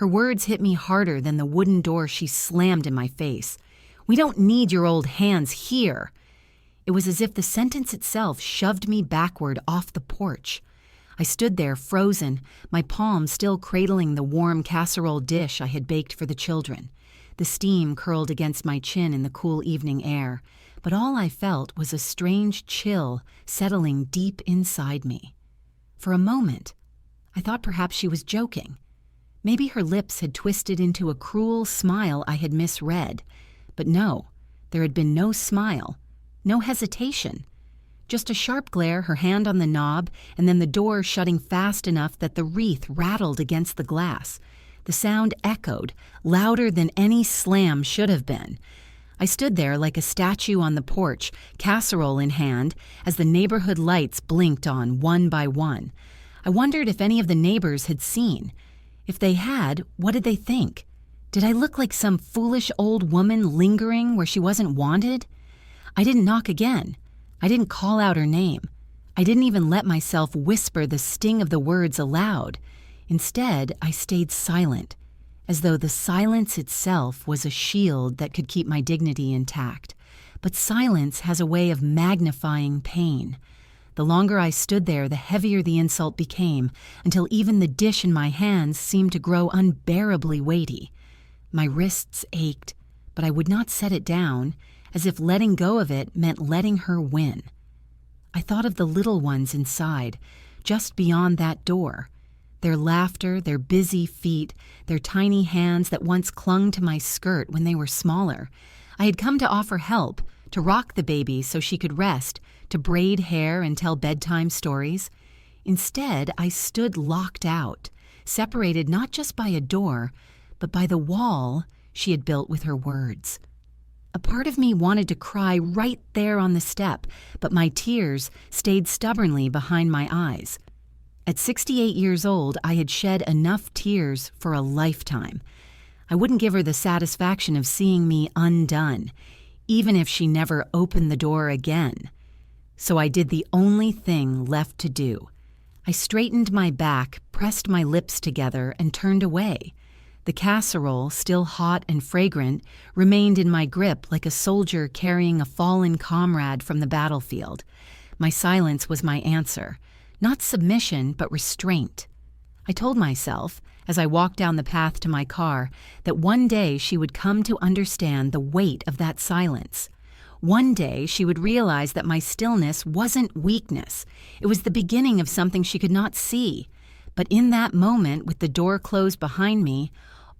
Her words hit me harder than the wooden door she slammed in my face. "We don't need your old hands here." It was as if the sentence itself shoved me backward off the porch. I stood there frozen, my palm still cradling the warm casserole dish I had baked for the children. The steam curled against my chin in the cool evening air, but all I felt was a strange chill settling deep inside me. For a moment, I thought perhaps she was joking. Maybe her lips had twisted into a cruel smile I had misread. But no, there had been no smile, no hesitation. Just a sharp glare, her hand on the knob, and then the door shutting fast enough that the wreath rattled against the glass. The sound echoed, louder than any slam should have been. I stood there like a statue on the porch, casserole in hand, as the neighborhood lights blinked on one by one. I wondered if any of the neighbors had seen. If they had, what did they think? Did I look like some foolish old woman lingering where she wasn't wanted? I didn't knock again. I didn't call out her name. I didn't even let myself whisper the sting of the words aloud. Instead, I stayed silent, as though the silence itself was a shield that could keep my dignity intact. But silence has a way of magnifying pain. The longer I stood there, the heavier the insult became, until even the dish in my hands seemed to grow unbearably weighty. My wrists ached, but I would not set it down, as if letting go of it meant letting her win. I thought of the little ones inside, just beyond that door. Their laughter, their busy feet, their tiny hands that once clung to my skirt when they were smaller. I had come to offer help, to rock the baby so she could rest, to braid hair and tell bedtime stories. Instead, I stood locked out, separated not just by a door, but by the wall she had built with her words. A part of me wanted to cry right there on the step, but my tears stayed stubbornly behind my eyes. At 68 years old, I had shed enough tears for a lifetime. I wouldn't give her the satisfaction of seeing me undone, even if she never opened the door again. So I did the only thing left to do. I straightened my back, pressed my lips together, and turned away. The casserole, still hot and fragrant, remained in my grip like a soldier carrying a fallen comrade from the battlefield. My silence was my answer. Not submission, but restraint. I told myself, as I walked down the path to my car, that one day she would come to understand the weight of that silence. One day she would realize that my stillness wasn't weakness. It was the beginning of something she could not see. But in that moment, with the door closed behind me,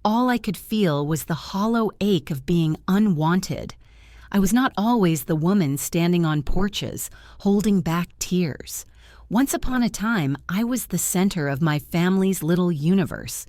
all I could feel was the hollow ache of being unwanted. I was not always the woman standing on porches, holding back tears. Once upon a time, I was the center of my family's little universe.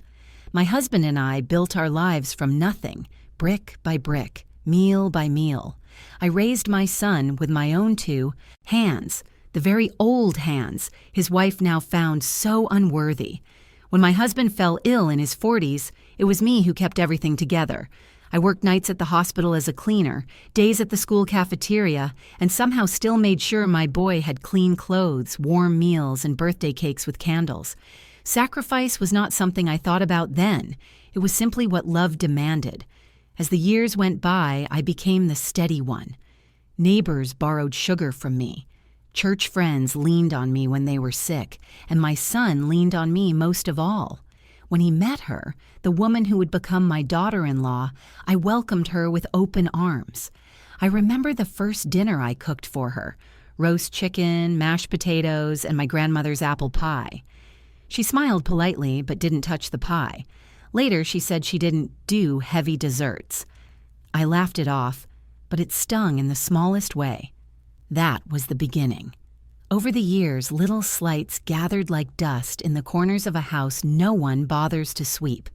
My husband and I built our lives from nothing, brick by brick, meal by meal. I raised my son with my own two hands, the very old hands his wife now found so unworthy. When my husband fell ill in his 40s, it was me who kept everything together. I worked nights at the hospital as a cleaner, days at the school cafeteria, and somehow still made sure my boy had clean clothes, warm meals, and birthday cakes with candles. Sacrifice was not something I thought about then. It was simply what love demanded. As the years went by, I became the steady one. Neighbors borrowed sugar from me. Church friends leaned on me when they were sick, and my son leaned on me most of all. When he met her, the woman who would become my daughter-in-law, I welcomed her with open arms. I remember the first dinner I cooked for her: roast chicken, mashed potatoes, and my grandmother's apple pie. She smiled politely but didn't touch the pie. Later, she said she didn't do heavy desserts. I laughed it off, but it stung in the smallest way. That was the beginning. Over the years, little slights gathered like dust in the corners of a house no one bothers to sweep.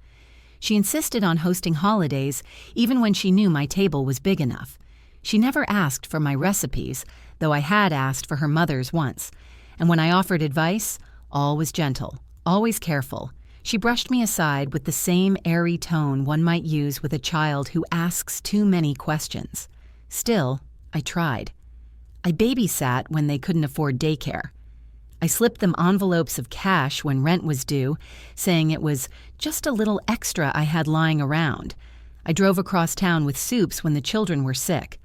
She insisted on hosting holidays even when she knew my table was big enough. She never asked for my recipes, though I had asked for her mother's once. And when I offered advice, all was gentle, always careful. She brushed me aside with the same airy tone one might use with a child who asks too many questions. Still, I tried. I babysat when they couldn't afford daycare. I slipped them envelopes of cash when rent was due, saying it was just a little extra I had lying around. I drove across town with soups when the children were sick.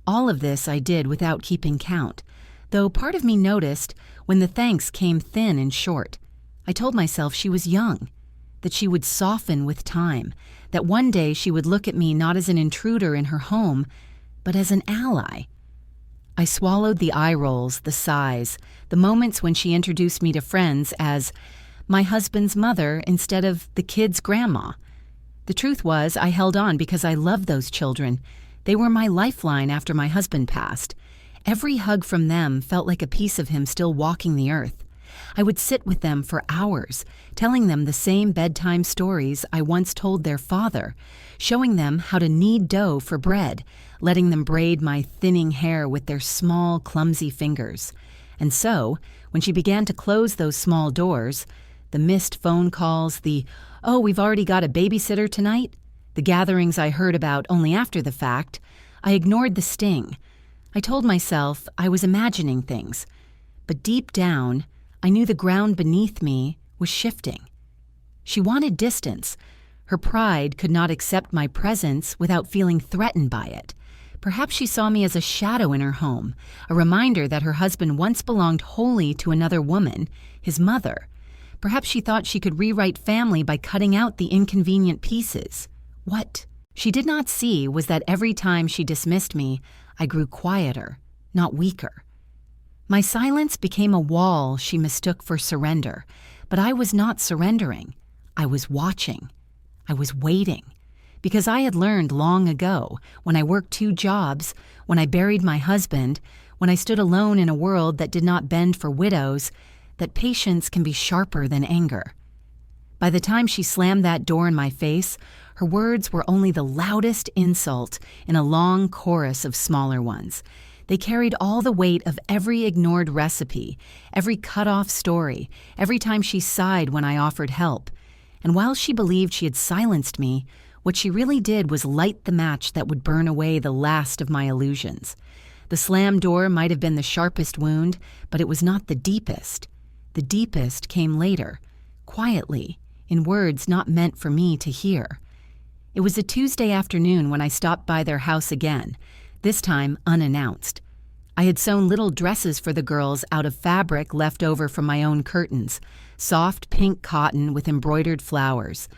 All of this I did without keeping count, though part of me noticed when the thanks came thin and short. I told myself she was young, that she would soften with time, that one day she would look at me not as an intruder in her home, but as an ally. I swallowed the eye rolls, the sighs, the moments when she introduced me to friends as my husband's mother instead of the kids' grandma. The truth was, I held on because I loved those children. They were my lifeline after my husband passed. Every hug from them felt like a piece of him still walking the earth. I would sit with them for hours, telling them the same bedtime stories I once told their father, showing them how to knead dough for bread, letting them braid my thinning hair with their small, clumsy fingers. And so, when she began to close those small doors, the missed phone calls, "Oh, we've already got a babysitter tonight," the gatherings I heard about only after the fact, I ignored the sting. I told myself I was imagining things, but deep down, I knew the ground beneath me was shifting. She wanted distance. Her pride could not accept my presence without feeling threatened by it. Perhaps she saw me as a shadow in her home, a reminder that her husband once belonged wholly to another woman, his mother. Perhaps she thought she could rewrite family by cutting out the inconvenient pieces. What she did not see was that every time she dismissed me, I grew quieter, not weaker. My silence became a wall she mistook for surrender, but I was not surrendering. I was watching. I was waiting. Because I had learned long ago, when I worked 2 jobs, when I buried my husband, when I stood alone in a world that did not bend for widows, that patience can be sharper than anger. By the time she slammed that door in my face, her words were only the loudest insult in a long chorus of smaller ones. They carried all the weight of every ignored recipe, every cut-off story, every time she sighed when I offered help. And while she believed she had silenced me, what she really did was light the match that would burn away the last of my illusions. The slammed door might have been the sharpest wound, but it was not the deepest. The deepest came later, quietly, in words not meant for me to hear. It was a Tuesday afternoon when I stopped by their house again, this time unannounced. I had sewn little dresses for the girls out of fabric left over from my own curtains, soft pink cotton with embroidered flowers.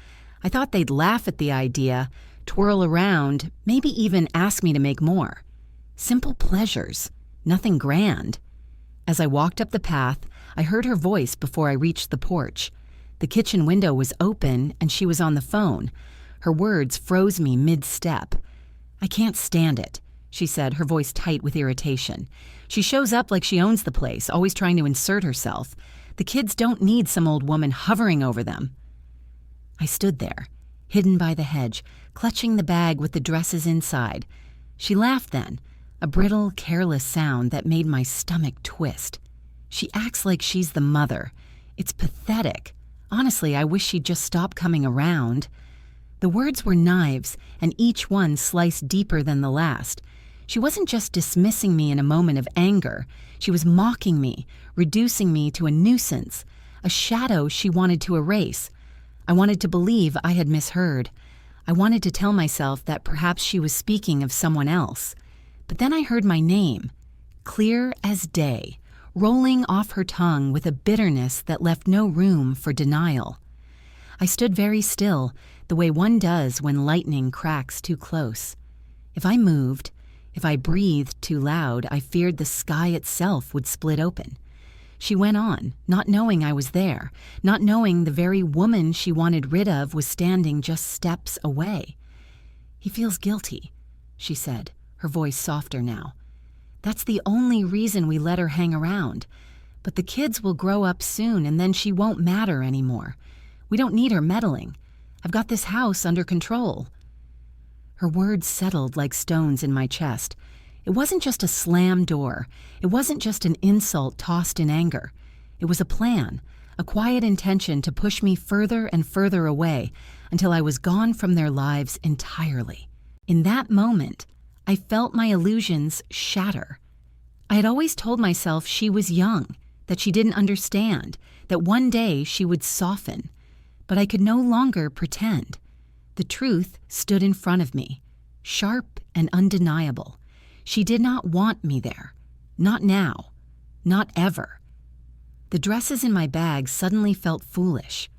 I thought they'd laugh at the idea, twirl around, maybe even ask me to make more. Simple pleasures, nothing grand. As I walked up the path, I heard her voice before I reached the porch. The kitchen window was open and she was on the phone. Her words froze me mid-step. "I can't stand it," she said, her voice tight with irritation. "She shows up like she owns the place, always trying to insert herself. The kids don't need some old woman hovering over them." I stood there, hidden by the hedge, clutching the bag with the dresses inside. She laughed then, a brittle, careless sound that made my stomach twist. She acts like she's the mother. It's pathetic. Honestly, I wish she'd just stop coming around. The words were knives, and each one sliced deeper than the last. She wasn't just dismissing me in a moment of anger. She was mocking me, reducing me to a nuisance, a shadow she wanted to erase. I wanted to believe I had misheard. I wanted to tell myself that perhaps she was speaking of someone else. But then I heard my name, clear as day, rolling off her tongue with a bitterness that left no room for denial. I stood very still, the way one does when lightning cracks too close. If I moved, if I breathed too loud, I feared the sky itself would split open. She went on, not knowing I was there, not knowing the very woman she wanted rid of was standing just steps away. "He feels guilty," she said, her voice softer now. "That's the only reason we let her hang around. But the kids will grow up soon and then she won't matter anymore. We don't need her meddling. I've got this house under control." Her words settled like stones in my chest. It wasn't just a slam door. It wasn't just an insult tossed in anger. It was a plan, a quiet intention to push me further and further away until I was gone from their lives entirely. In that moment, I felt my illusions shatter. I had always told myself she was young, that she didn't understand, that one day she would soften. But I could no longer pretend. The truth stood in front of me, sharp and undeniable. She did not want me there. Not now. Not ever. The dresses in my bag suddenly felt foolish.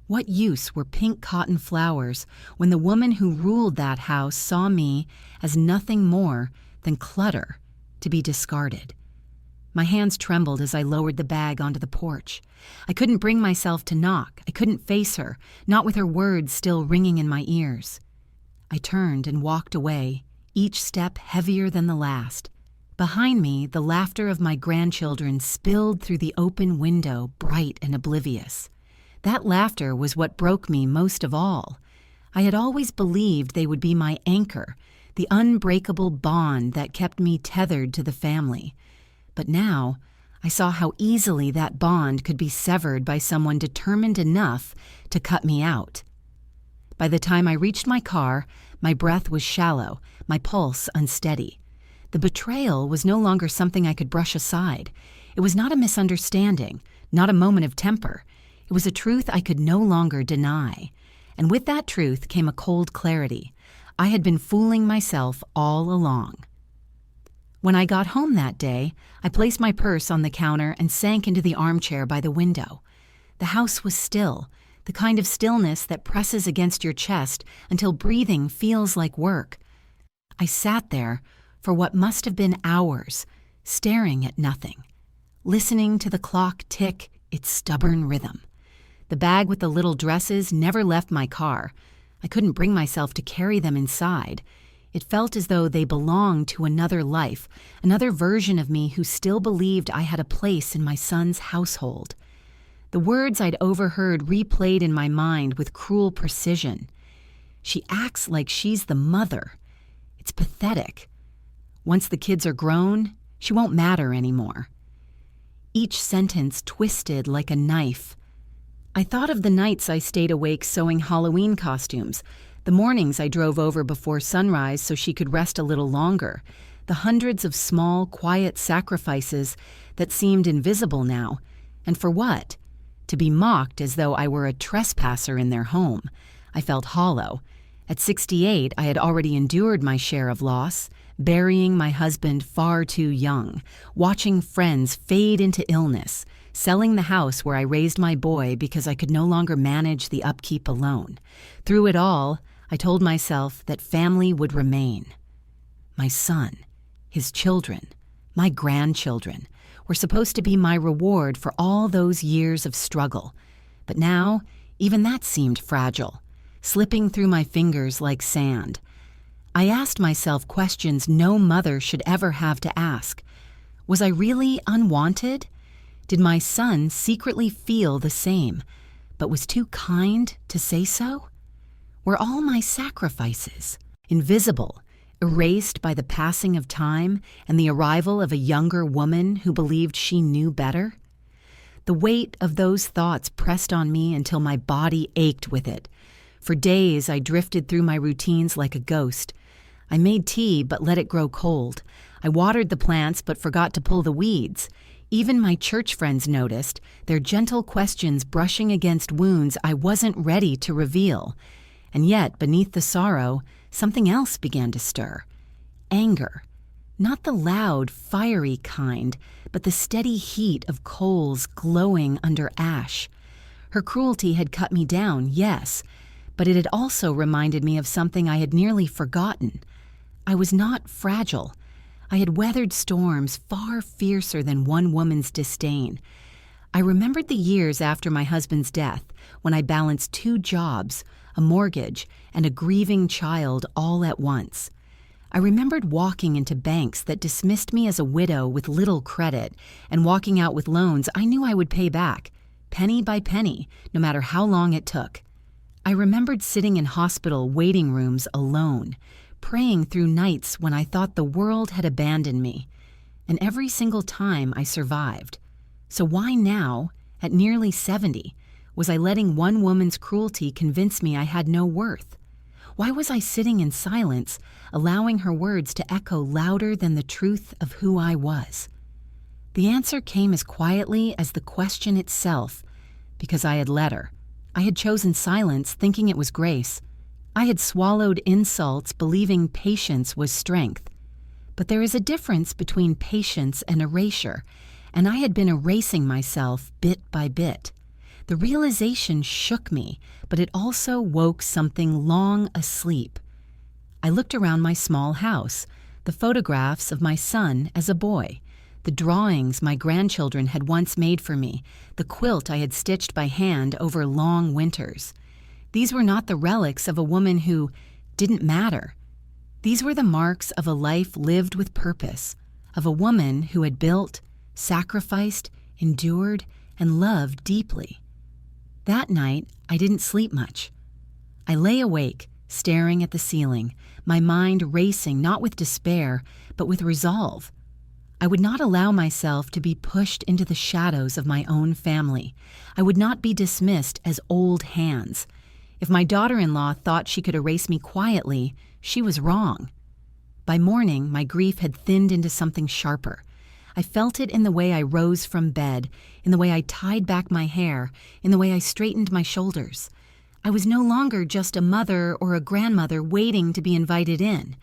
What use were pink cotton flowers when the woman who ruled that house saw me as nothing more than clutter to be discarded? My hands trembled as I lowered the bag onto the porch. I couldn't bring myself to knock. I couldn't face her, not with her words still ringing in my ears. I turned and walked away, each step heavier than the last. Behind me, the laughter of my grandchildren spilled through the open window, bright and oblivious. That laughter was what broke me most of all. I had always believed they would be my anchor, the unbreakable bond that kept me tethered to the family. But now, I saw how easily that bond could be severed by someone determined enough to cut me out. By the time I reached my car, my breath was shallow, my pulse unsteady. The betrayal was no longer something I could brush aside. It was not a misunderstanding, not a moment of temper. It was a truth I could no longer deny. And with that truth came a cold clarity. I had been fooling myself all along. When I got home that day, I placed my purse on the counter and sank into the armchair by the window. The house was still, the kind of stillness that presses against your chest until breathing feels like work. I sat there for what must have been hours, staring at nothing, listening to the clock tick its stubborn rhythm. The bag with the little dresses never left my car. I couldn't bring myself to carry them inside. It felt as though they belonged to another life, another version of me who still believed I had a place in my son's household. The words I'd overheard replayed in my mind with cruel precision. She acts like she's the mother. It's pathetic. Once the kids are grown, she won't matter anymore. Each sentence twisted like a knife. I thought of the nights I stayed awake sewing Halloween costumes, the mornings I drove over before sunrise so she could rest a little longer, the hundreds of small, quiet sacrifices that seemed invisible now. And for what? To be mocked as though I were a trespasser in their home. I felt hollow. At 68, I had already endured my share of loss, burying my husband far too young, watching friends fade into illness, selling the house where I raised my boy because I could no longer manage the upkeep alone. Through it all, I told myself that family would remain. My son, his children, my grandchildren were supposed to be my reward for all those years of struggle. But now, even that seemed fragile, slipping through my fingers like sand. I asked myself questions no mother should ever have to ask. Was I really unwanted? Did my son secretly feel the same, but was too kind to say so? Were all my sacrifices invisible, erased by the passing of time and the arrival of a younger woman who believed she knew better? The weight of those thoughts pressed on me until my body ached with it. For days I drifted through my routines like a ghost. I made tea but let it grow cold. I watered the plants but forgot to pull the weeds. Even my church friends noticed, their gentle questions brushing against wounds I wasn't ready to reveal. And yet, beneath the sorrow, something else began to stir. Anger. Not the loud, fiery kind, but the steady heat of coals glowing under ash. Her cruelty had cut me down, yes, but it had also reminded me of something I had nearly forgotten. I was not fragile. I had weathered storms far fiercer than one woman's disdain. I remembered the years after my husband's death, when I balanced 2 jobs, a mortgage, and a grieving child all at once. I remembered walking into banks that dismissed me as a widow with little credit and walking out with loans I knew I would pay back, penny by penny, no matter how long it took. I remembered sitting in hospital waiting rooms alone, praying through nights when I thought the world had abandoned me. And every single time I survived. So why now, at nearly 70, was I letting one woman's cruelty convince me I had no worth? Why was I sitting in silence, allowing her words to echo louder than the truth of who I was? The answer came as quietly as the question itself, because I had let her. I had chosen silence, thinking it was grace. I had swallowed insults, believing patience was strength. But there is a difference between patience and erasure, and I had been erasing myself bit by bit. The realization shook me, but it also woke something long asleep. I looked around my small house, the photographs of my son as a boy, the drawings my grandchildren had once made for me, the quilt I had stitched by hand over long winters. These were not the relics of a woman who didn't matter. These were the marks of a life lived with purpose, of a woman who had built, sacrificed, endured, and loved deeply. That night, I didn't sleep much. I lay awake, staring at the ceiling, my mind racing not with despair, but with resolve. I would not allow myself to be pushed into the shadows of my own family. I would not be dismissed as old hands. If my daughter-in-law thought she could erase me quietly, she was wrong. By morning, my grief had thinned into something sharper. I felt it in the way I rose from bed, in the way I tied back my hair, in the way I straightened my shoulders. I was no longer just a mother or a grandmother waiting to be invited in.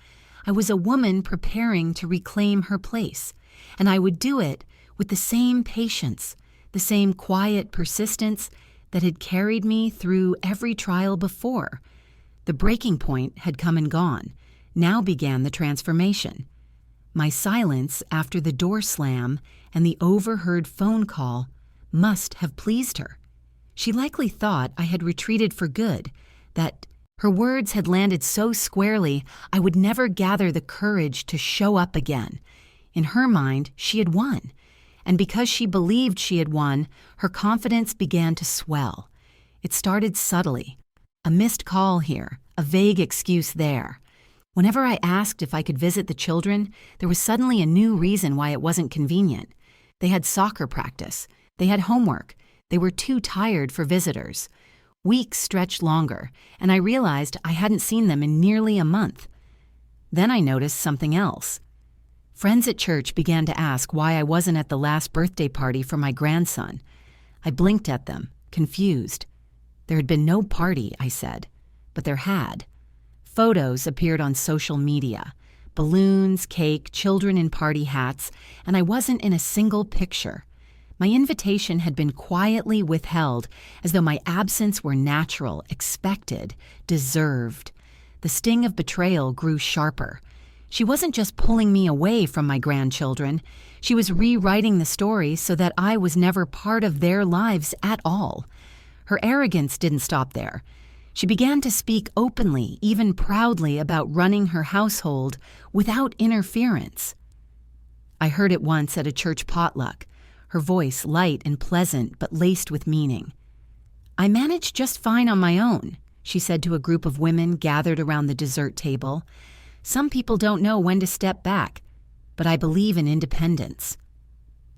I was a woman preparing to reclaim her place, and I would do it with the same patience, the same quiet persistence that had carried me through every trial before. The breaking point had come and gone. Now began the transformation. My silence after the door slam and the overheard phone call must have pleased her. She likely thought I had retreated for good, that her words had landed so squarely I would never gather the courage to show up again. In her mind, she had won. And because she believed she had won, her confidence began to swell. It started subtly. A missed call here, a vague excuse there. Whenever I asked if I could visit the children, there was suddenly a new reason why it wasn't convenient. They had soccer practice. They had homework. They were too tired for visitors. Weeks stretched longer, and I realized I hadn't seen them in nearly a month. Then I noticed something else. Friends at church began to ask why I wasn't at the last birthday party for my grandson. I blinked at them, confused. There had been no party, I said, but there had. Photos appeared on social media. Balloons, cake, children in party hats, and I wasn't in a single picture. My invitation had been quietly withheld, as though my absence were natural, expected, deserved. The sting of betrayal grew sharper. She wasn't just pulling me away from my grandchildren. She was rewriting the story so that I was never part of their lives at all. Her arrogance didn't stop there. She began to speak openly, even proudly, about running her household without interference. I heard it once at a church potluck, her voice light and pleasant but laced with meaning. "I managed just fine on my own," she said to a group of women gathered around the dessert table. "Some people don't know when to step back, but I believe in independence."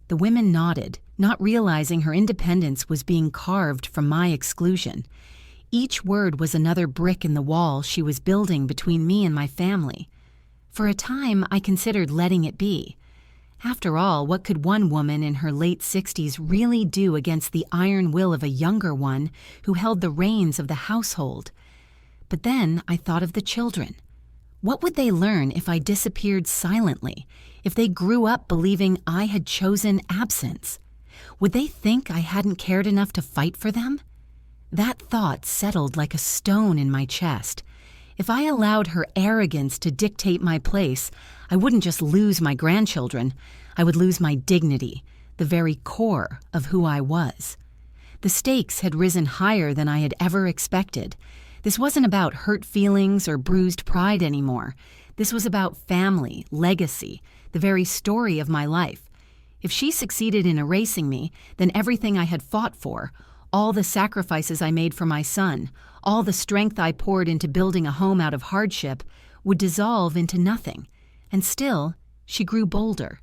The women nodded, not realizing her independence was being carved from my exclusion. Each word was another brick in the wall she was building between me and my family. For a time, I considered letting it be. After all, what could one woman in her late 60s really do against the iron will of a younger one who held the reins of the household? But then I thought of the children. What would they learn if I disappeared silently, if they grew up believing I had chosen absence? Would they think I hadn't cared enough to fight for them? That thought settled like a stone in my chest. If I allowed her arrogance to dictate my place, I wouldn't just lose my grandchildren, I would lose my dignity, the very core of who I was. The stakes had risen higher than I had ever expected. This wasn't about hurt feelings or bruised pride anymore. This was about family, legacy, the very story of my life. If she succeeded in erasing me, then everything I had fought for, all the sacrifices I made for my son, all the strength I poured into building a home out of hardship, would dissolve into nothing. And still, she grew bolder.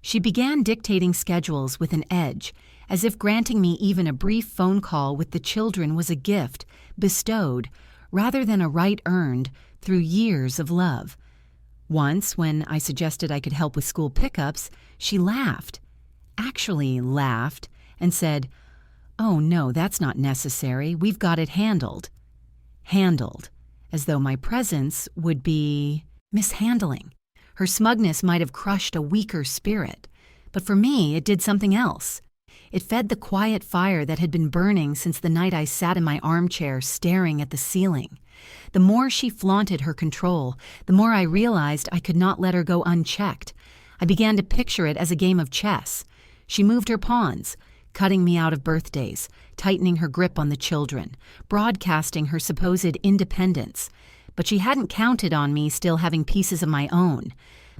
She began dictating schedules with an edge, as if granting me even a brief phone call with the children was a gift, bestowed, rather than a right earned through years of love. Once, when I suggested I could help with school pickups, she laughed. actually laughed and said, "Oh no, that's not necessary. We've got it handled." Handled, as though my presence would be mishandling. Her smugness might have crushed a weaker spirit, but for me it did something else. It fed the quiet fire that had been burning since the night I sat in my armchair staring at the ceiling. The more she flaunted her control, the more I realized I could not let her go unchecked. I began to picture it as a game of chess. She moved her pawns, cutting me out of birthdays, tightening her grip on the children, broadcasting her supposed independence. But she hadn't counted on me still having pieces of my own.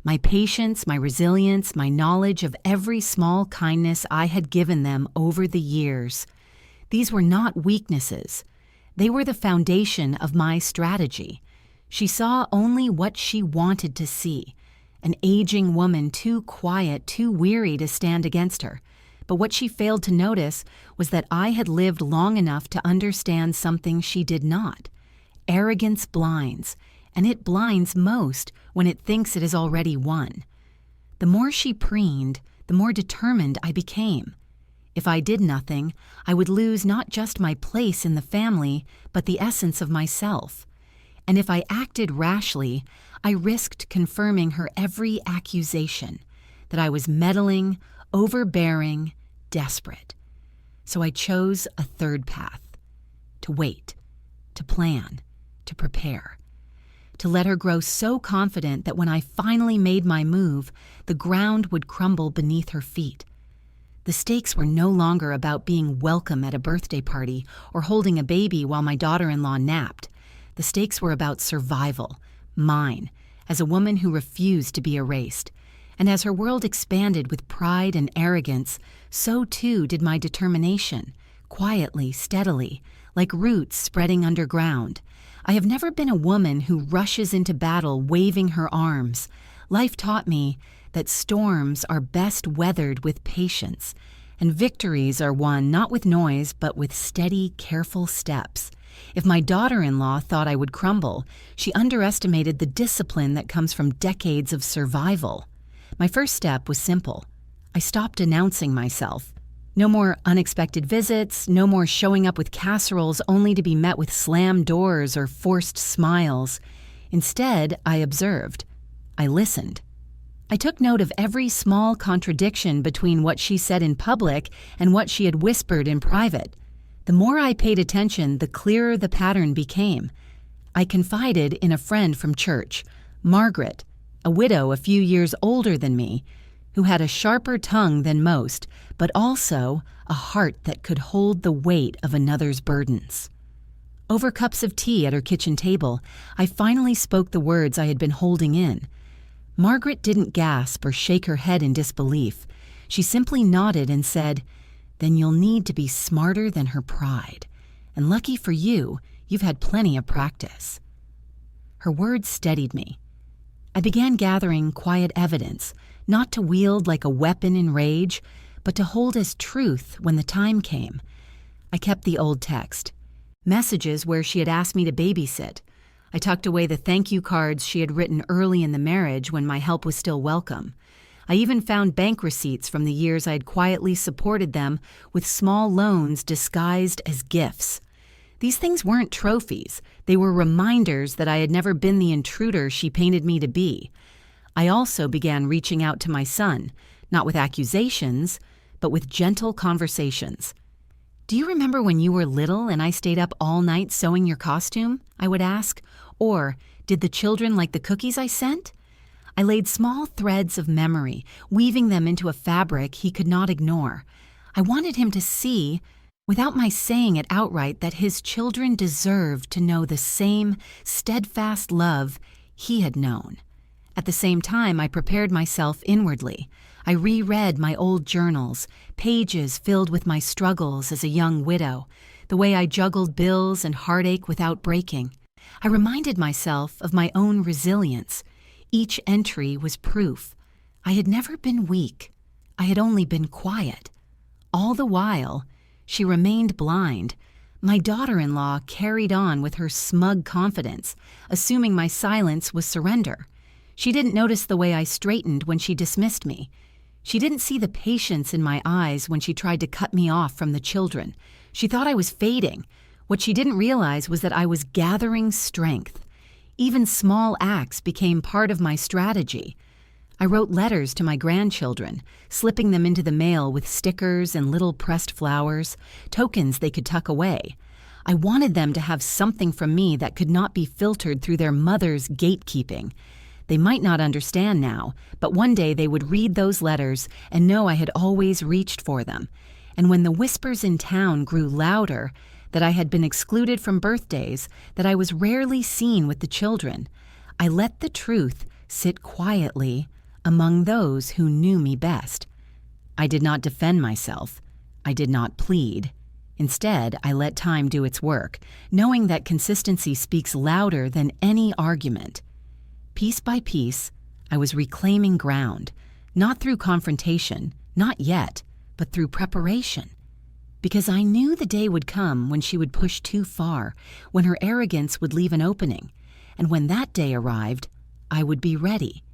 My patience, my resilience, my knowledge of every small kindness I had given them over the years. These were not weaknesses. They were the foundation of my strategy. She saw only what she wanted to see, an aging woman too quiet, too weary to stand against her. But what she failed to notice was that I had lived long enough to understand something she did not. Arrogance blinds, and it blinds most when it thinks it has already won. The more she preened, the more determined I became. If I did nothing, I would lose not just my place in the family, but the essence of myself. And if I acted rashly, I risked confirming her every accusation, that I was meddling, overbearing, desperate. So I chose a third path: to wait, to plan, to prepare. To let her grow so confident that when I finally made my move, the ground would crumble beneath her feet. The stakes were no longer about being welcome at a birthday party or holding a baby while my daughter-in-law napped. The stakes were about survival, mine, as a woman who refused to be erased. And as her world expanded with pride and arrogance, so too did my determination, quietly, steadily, like roots spreading underground. I have never been a woman who rushes into battle waving her arms. Life taught me that storms are best weathered with patience, and victories are won not with noise but with steady, careful steps. If my daughter-in-law thought I would crumble, she underestimated the discipline that comes from decades of survival. My first step was simple. I stopped announcing myself. No more unexpected visits, no more showing up with casseroles only to be met with slammed doors or forced smiles. Instead, I observed. I listened. I took note of every small contradiction between what she said in public and what she had whispered in private. The more I paid attention, the clearer the pattern became. I confided in a friend from church, Margaret, a widow a few years older than me, who had a sharper tongue than most, but also a heart that could hold the weight of another's burdens. Over cups of tea at her kitchen table, I finally spoke the words I had been holding in. Margaret didn't gasp or shake her head in disbelief. She simply nodded and said, "Then you'll need to be smarter than her pride. And lucky for you, you've had plenty of practice." Her words steadied me. I began gathering quiet evidence, not to wield like a weapon in rage, but to hold as truth when the time came. I kept the old text, messages where she had asked me to babysit. I tucked away the thank you cards she had written early in the marriage when my help was still welcome. I even found bank receipts from the years I had quietly supported them with small loans disguised as gifts. These things weren't trophies. They were reminders that I had never been the intruder she painted me to be. I also began reaching out to my son, not with accusations, but with gentle conversations. "Do you remember when you were little and I stayed up all night sewing your costume?" I would ask. Or, "Did the children like the cookies I sent?" I laid small threads of memory, weaving them into a fabric he could not ignore. I wanted him to see, without my saying it outright, that his children deserved to know the same steadfast love he had known. At the same time, I prepared myself inwardly. I reread my old journals, pages filled with my struggles as a young widow, the way I juggled bills and heartache without breaking. I reminded myself of my own resilience. Each entry was proof. I had never been weak. I had only been quiet. All the while, she remained blind. My daughter-in-law carried on with her smug confidence, assuming my silence was surrender. She didn't notice the way I straightened when she dismissed me. She didn't see the patience in my eyes when she tried to cut me off from the children. She thought I was fading. What she didn't realize was that I was gathering strength. Even small acts became part of my strategy. I wrote letters to my grandchildren, slipping them into the mail with stickers and little pressed flowers, tokens they could tuck away. I wanted them to have something from me that could not be filtered through their mother's gatekeeping. They might not understand now, but one day they would read those letters and know I had always reached for them. And when the whispers in town grew louder, that I had been excluded from birthdays, that I was rarely seen with the children, I let the truth sit quietly among those who knew me best. I did not defend myself. I did not plead. Instead, I let time do its work, knowing that consistency speaks louder than any argument. Piece by piece, I was reclaiming ground, not through confrontation, not yet, but through preparation. Because I knew the day would come when she would push too far, when her arrogance would leave an opening, and when that day arrived, I would be ready,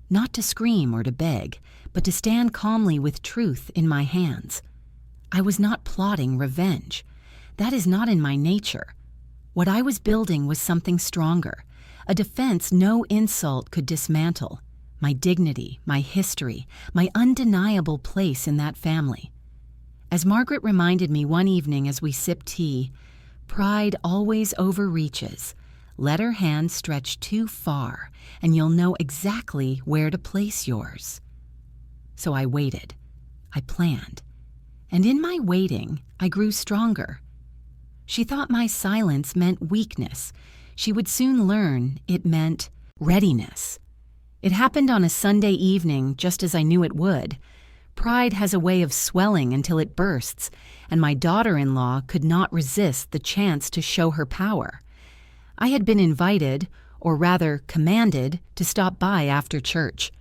not to scream or to beg, but to stand calmly with truth in my hands. I was not plotting revenge. That is not in my nature. What I was building was something stronger, a defense no insult could dismantle, my dignity, my history, my undeniable place in that family. As Margaret reminded me one evening as we sipped tea, pride always overreaches. Let her hand stretch too far, and you'll know exactly where to place yours. So I waited. I planned. And in my waiting, I grew stronger. She thought my silence meant weakness. She would soon learn it meant readiness. It happened on a Sunday evening, just as I knew it would. Pride has a way of swelling until it bursts, and my daughter-in-law could not resist the chance to show her power. I had been invited, or rather commanded, to stop by after church.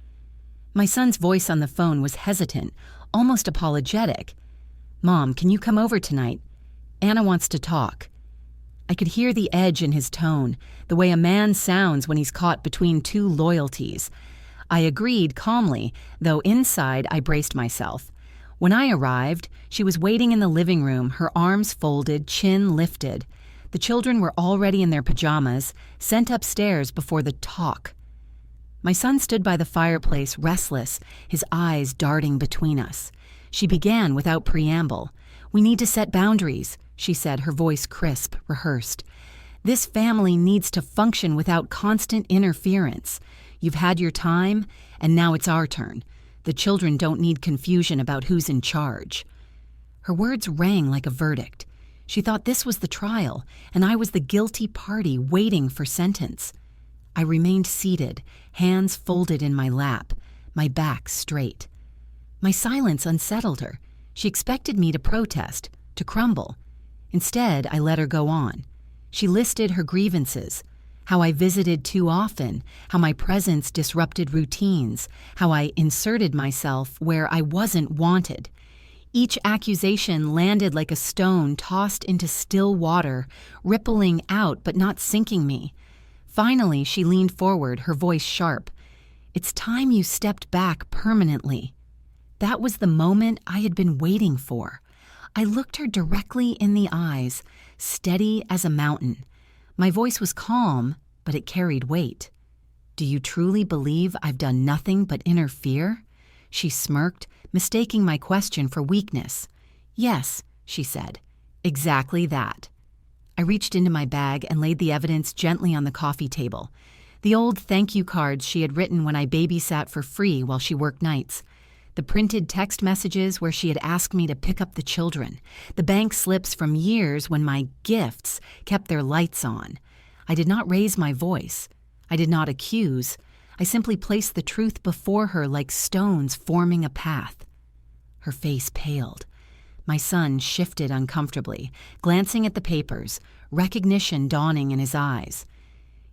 My son's voice on the phone was hesitant, almost apologetic. "Mom, can you come over tonight? Anna wants to talk." I could hear the edge in his tone, the way a man sounds when he's caught between two loyalties. I agreed calmly, though inside I braced myself. When I arrived, she was waiting in the living room, her arms folded, chin lifted. The children were already in their pajamas, sent upstairs before the talk. My son stood by the fireplace, restless, his eyes darting between us. She began without preamble. "We need to set boundaries," she said, her voice crisp, rehearsed. "This family needs to function without constant interference. You've had your time, and now it's our turn. The children don't need confusion about who's in charge." Her words rang like a verdict. She thought this was the trial, and I was the guilty party waiting for sentence. I remained seated, hands folded in my lap, my back straight. My silence unsettled her. She expected me to protest, to crumble. Instead, I let her go on. She listed her grievances, how I visited too often, how my presence disrupted routines, how I inserted myself where I wasn't wanted. Each accusation landed like a stone tossed into still water, rippling out but not sinking me. Finally, she leaned forward, her voice sharp. "It's time you stepped back permanently." That was the moment I had been waiting for. I looked her directly in the eyes, steady as a mountain. My voice was calm, but it carried weight. "Do you truly believe I've done nothing but interfere?" She smirked, mistaking my question for weakness. "Yes," she said, "exactly that." I reached into my bag and laid the evidence gently on the coffee table. The old thank you cards she had written when I babysat for free while she worked nights. The printed text messages where she had asked me to pick up the children. The bank slips from years when my gifts kept their lights on. I did not raise my voice. I did not accuse. I simply placed the truth before her like stones forming a path. Her face paled. My son shifted uncomfortably, glancing at the papers, recognition dawning in his eyes.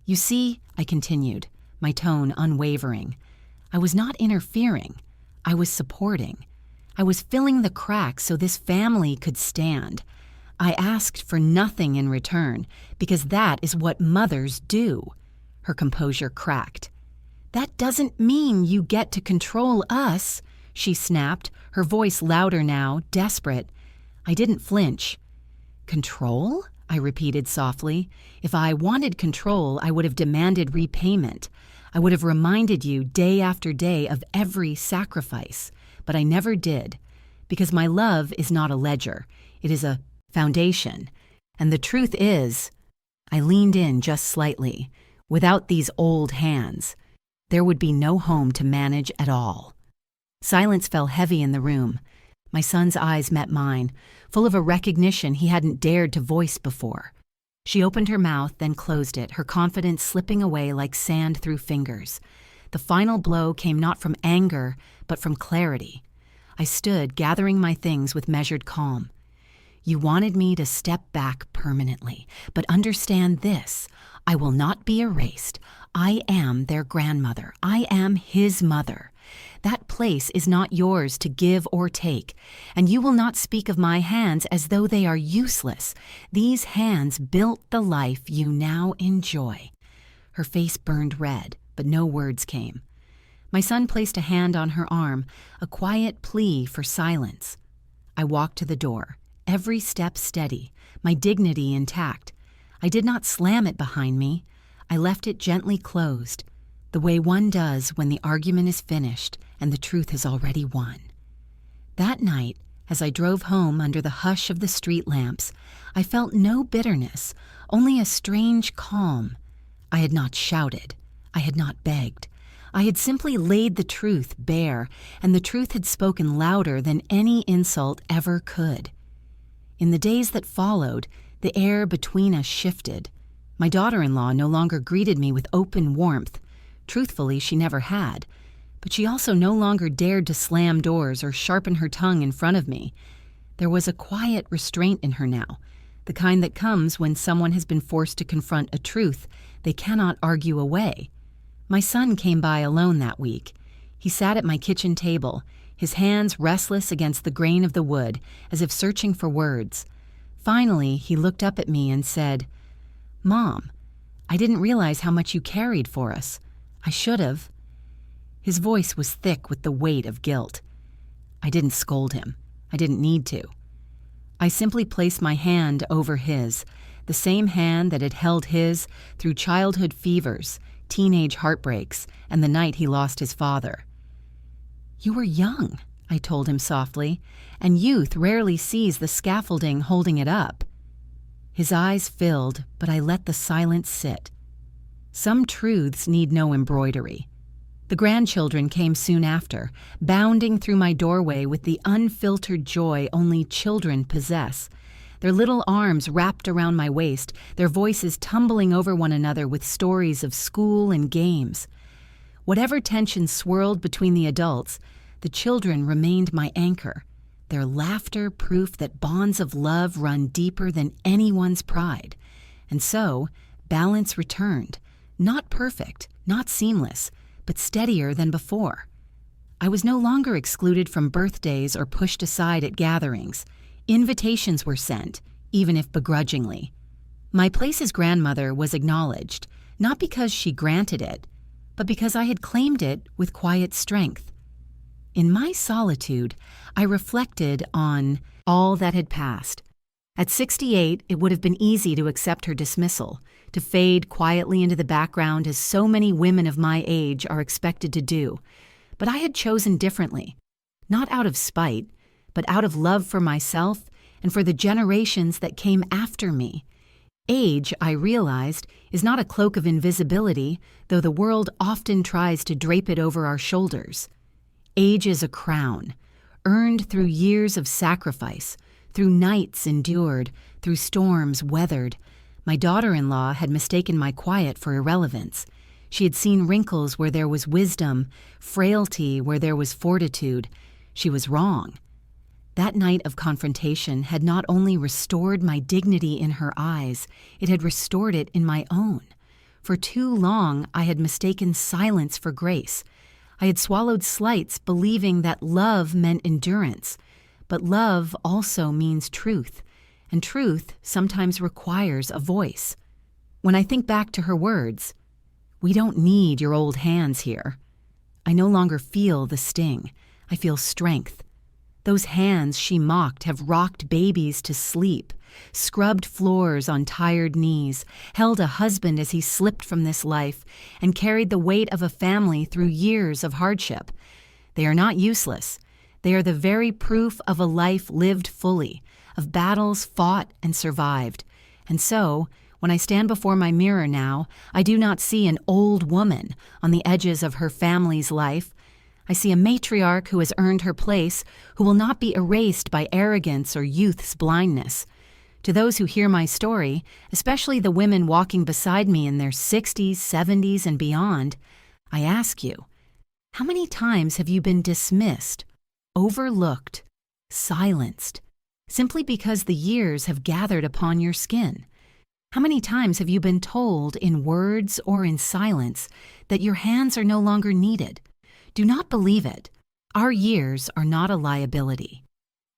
"You see," I continued, my tone unwavering, "I was not interfering. I was supporting. I was filling the cracks so this family could stand. I asked for nothing in return, because that is what mothers do." Her composure cracked. "That doesn't mean you get to control us," she snapped, her voice louder now, desperate. I didn't flinch. Control? I repeated softly. If I wanted control, I would have demanded repayment. I would have reminded you day after day of every sacrifice. But I never did, because my love is not a ledger. It is a foundation. And the truth is, I leaned in just slightly. Without these old hands, there would be no home to manage at all. Silence fell heavy in the room. My son's eyes met mine, full of a recognition he hadn't dared to voice before. She opened her mouth, then closed it, her confidence slipping away like sand through fingers. The final blow came not from anger, but from clarity. I stood, gathering my things with measured calm. You wanted me to step back permanently, but understand this. I will not be erased. I am their grandmother. I am his mother. That place is not yours to give or take, and you will not speak of my hands as though they are useless. These hands built the life you now enjoy. Her face burned red, but no words came. My son placed a hand on her arm, a quiet plea for silence. I walked to the door, every step steady, my dignity intact. I did not slam it behind me. I left it gently closed, the way one does when the argument is finished and the truth has already won. That night, as I drove home under the hush of the street lamps, I felt no bitterness, only a strange calm. I had not shouted. I had not begged. I had simply laid the truth bare, and the truth had spoken louder than any insult ever could. In the days that followed, the air between us shifted. My daughter-in-law no longer greeted me with open warmth. Truthfully, she never had. But she also no longer dared to slam doors or sharpen her tongue in front of me. There was a quiet restraint in her now, the kind that comes when someone has been forced to confront a truth they cannot argue away. My son came by alone that week. He sat at my kitchen table, his hands restless against the grain of the wood, as if searching for words. Finally, he looked up at me and said, "Mom, I didn't realize how much you carried for us. I should have." His voice was thick with the weight of guilt. I didn't scold him. I didn't need to. I simply placed my hand over his, the same hand that had held his through childhood fevers, teenage heartbreaks, and the night he lost his father. "You were young," I told him softly, "and youth rarely sees the scaffolding holding it up." His eyes filled, but I let the silence sit. Some truths need no embroidery. The grandchildren came soon after, bounding through my doorway with the unfiltered joy only children possess. Their little arms wrapped around my waist, their voices tumbling over one another with stories of school and games. Whatever tension swirled between the adults, the children remained my anchor, their laughter proof that bonds of love run deeper than anyone's pride. And so, balance returned, not perfect, not seamless, but steadier than before. I was no longer excluded from birthdays or pushed aside at gatherings. Invitations were sent, even if begrudgingly. My place as grandmother was acknowledged, not because she granted it, but because I had claimed it with quiet strength. In my solitude, I reflected on all that had passed. At 68, it would have been easy to accept her dismissal, to fade quietly into the background as so many women of my age are expected to do. But I had chosen differently, not out of spite, but out of love for myself and for the generations that came after me. Age, I realized, is not a cloak of invisibility, though the world often tries to drape it over our shoulders. Age is a crown, earned through years of sacrifice, through nights endured, through storms weathered. My daughter-in-law had mistaken my quiet for irrelevance. She had seen wrinkles where there was wisdom, frailty where there was fortitude. She was wrong. That night of confrontation had not only restored my dignity in her eyes, it had restored it in my own. For too long, I had mistaken silence for grace. I had swallowed slights, believing that love meant endurance. But love also means truth, and truth sometimes requires a voice. When I think back to her words, "We don't need your old hands here," I no longer feel the sting. I feel strength. Those hands she mocked have rocked babies to sleep, scrubbed floors on tired knees, held a husband as he slipped from this life, and carried the weight of a family through years of hardship. They are not useless. They are the very proof of a life lived fully, of battles fought and survived. And so, when I stand before my mirror now, I do not see an old woman on the edges of her family's life. I see a matriarch who has earned her place, who will not be erased by arrogance or youth's blindness. To those who hear my story, especially the women walking beside me in their 60s, 70s, and beyond, I ask you, how many times have you been dismissed, overlooked, silenced, simply because the years have gathered upon your skin? How many times have you been told in words or in silence that your hands are no longer needed? Do not believe it. Our years are not a liability.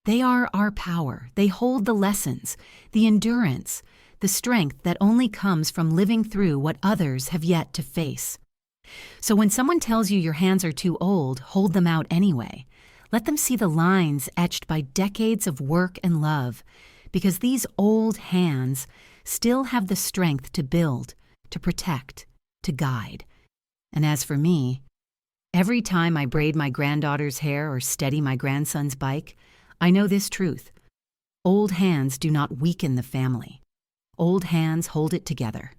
They are our power. They hold the lessons, the endurance, the strength that only comes from living through what others have yet to face. So when someone tells you your hands are too old, hold them out anyway. Let them see the lines etched by decades of work and love, because these old hands still have the strength to build, to protect, to guide. And as for me, every time I braid my granddaughter's hair or steady my grandson's bike, I know this truth. Old hands do not weaken the family. Old hands hold it together.